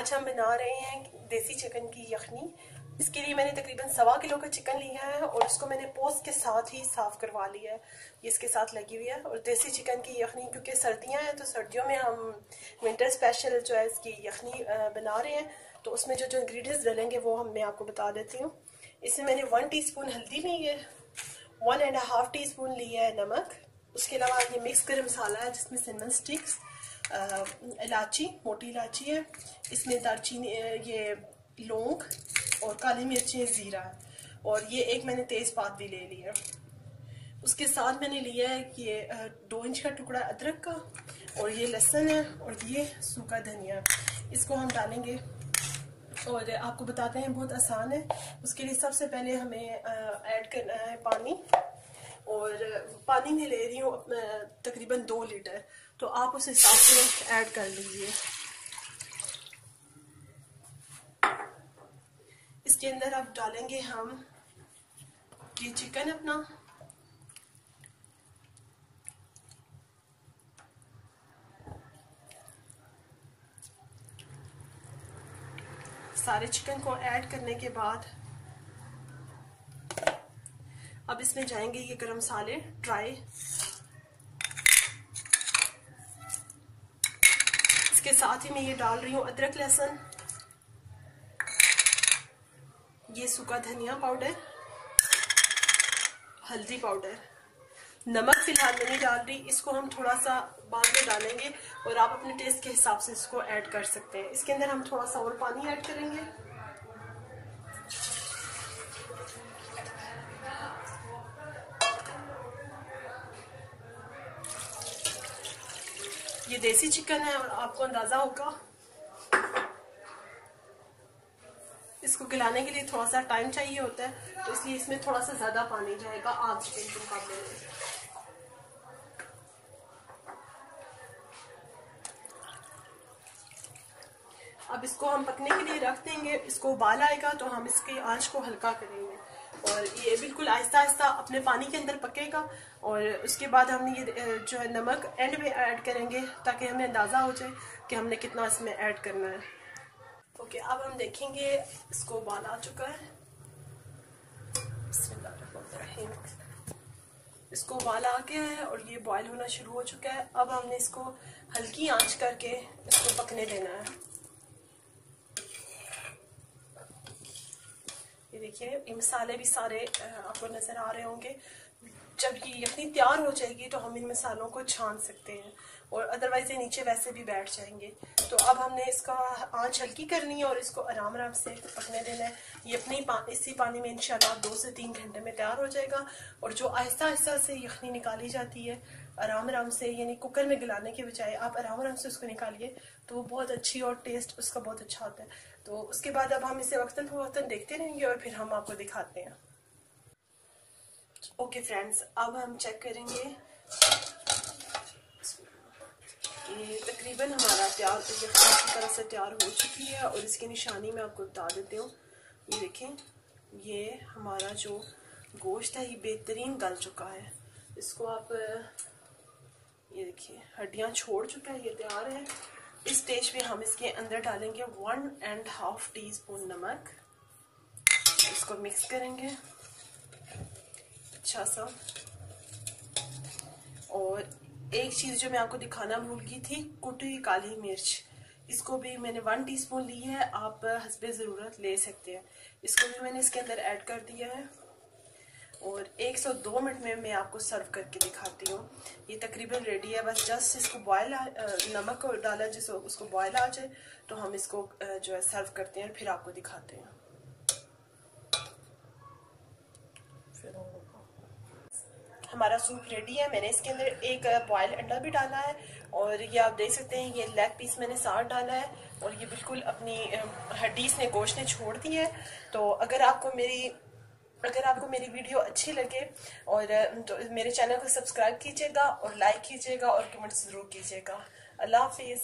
आज हम बना रहे हैं देसी चिकन की यखनी। इसके लिए मैंने तकरीबन 1.25 किलो का चिकन लिया है और इसको मैंने पोस्ट के साथ ही साफ करवा लिया है। ये इसके साथ लगी हुई है। और देसी चिकन की यखनी, क्योंकि सर्दियां हैं तो सर्दियों में हम विंटर स्पेशल जो है इसकी यखनी बना रहे हैं, तो उसमें जो जो इंग्रेडिएंट्स डलेंगे वो मैं आपको बता देती हूँ। इसमें मैंने 1 टीस्पून हल्दी ली है, 1.5 टीस्पून लिया है नमक। उसके अलावा ये मिक्स गरम मसाला है जिसमें सिनेमन स्टिक्स, इलायची, मोटी इलायची है, इसमें दालचीनी, ये लौंग और काली मिर्चें, ज़ीरा, और ये एक मैंने तेज़पात भी ले लिया। उसके साथ मैंने लिया है ये 2 इंच का टुकड़ा अदरक का, और ये लहसुन है, और ये सूखा धनिया। इसको हम डालेंगे और आपको बताते हैं बहुत आसान है। उसके लिए सबसे पहले हमें ऐड करना है पानी, और पानी में ले रही हूँ तकरीबन 2 लीटर, तो आप उस हिसाब से ऐड कर लीजिए। इसके अंदर अब डालेंगे हम ये चिकन अपना, सारे चिकन को ऐड करने के बाद अब इसमें जाएंगे ये गरम मसाले ड्राई। इसके साथ ही मैं ये डाल रही हूँ अदरक लहसुन, ये सूखा धनिया पाउडर, हल्दी पाउडर, नमक फिलहाल मैं नहीं डाल रही, इसको हम थोड़ा सा बाद में डालेंगे और आप अपने टेस्ट के हिसाब से इसको ऐड कर सकते हैं। इसके अंदर हम थोड़ा सा और पानी ऐड करेंगे। ये देसी चिकन है और आपको अंदाजा होगा इसको गलाने के लिए थोड़ा सा टाइम चाहिए होता है, तो इसलिए इसमें थोड़ा सा ज्यादा पानी जाएगा आम चिकन के मुकाबले में। अब इसको हम पकने के लिए रख देंगे। इसको उबाल आएगा तो हम इसकी आंच को हल्का करेंगे और ये बिल्कुल आहिस्ता आहिस्ता अपने पानी के अंदर पकेगा। और उसके बाद हम ये जो है नमक एंड में ऐड करेंगे ताकि हमें अंदाज़ा हो जाए कि हमने कितना इसमें ऐड करना है। ओके, अब हम देखेंगे इसको उबाल आ चुका है। इसको उबाल आ गया है और ये बॉयल होना शुरू हो चुका है। अब हमने इसको हल्की आंच करके इसको पकने देना है। ये देखिए, ये मसाले भी सारे आपको नजर आ रहे होंगे। जब ये यखनी तैयार हो जाएगी तो हम इन मसालों को छान सकते हैं, और अदरवाइज ये नीचे वैसे भी बैठ जाएंगे। तो अब हमने इसका आंच हल्की करनी है और इसको आराम आराम से पकने देना है। ये अपने इसी पानी में इंशाल्लाह 2 से 3 घंटे में तैयार हो जाएगा। और जो आहिस्ता आहिस्ता से यखनी निकाली जाती है आराम आराम से, यानी कुकर में गलाने के बजाय आप आराम आराम से उसको निकालिए तो वो बहुत अच्छी और टेस्ट उसका बहुत अच्छा होता है। तो उसके बाद अब हम इसे वक्तन फवक्तन देखते रहेंगे और फिर हम आपको दिखाते हैं। ओके फ्रेंड्स, अब हम चेक करेंगे कि तकरीबन हमारा तैयार अच्छी तरह से तैयार हो चुकी है। और इसकी निशानी मैं आपको बता देती हूँ। ये देखें, ये हमारा जो गोश्त है ये बेहतरीन गल चुका है। इसको आप ये देखिए, हड्डियाँ छोड़ चुका है, ये तैयार है। इस स्टेज पे हम इसके अंदर डालेंगे 1.5 टीस्पून नमक। इसको मिक्स करेंगे अच्छा सा। और एक चीज जो मैं आपको दिखाना भूल गई थी, कुटी हुई काली मिर्च, इसको भी मैंने 1 टीस्पून ली है, आप हस्बे ज़रूरत ले सकते हैं। इसको भी मैंने इसके अंदर ऐड कर दिया है और 102 मिनट में मैं आपको सर्व करके दिखाती हूँ। ये तकरीबन रेडी है। बस जस्ट इसको बॉयल, नमक डाला जिसको उसको बॉयल आ जाए तो हम इसको जो है सर्व करते हैं, फिर आपको दिखाते हैं। हमारा सूप रेडी है। मैंने इसके अंदर एक बॉयल अंडा भी डाला है, और ये आप देख सकते हैं ये लेग पीस मैंने साथ डाला है, और ये बिल्कुल अपनी हड्डीज ने, गोश्त ने छोड़ दी है। तो अगर आपको मेरी वीडियो अच्छी लगे और तो मेरे चैनल को सब्सक्राइब कीजिएगा और लाइक कीजिएगा और कमेंट ज़रूर कीजिएगा। अल्लाह हाफिज़।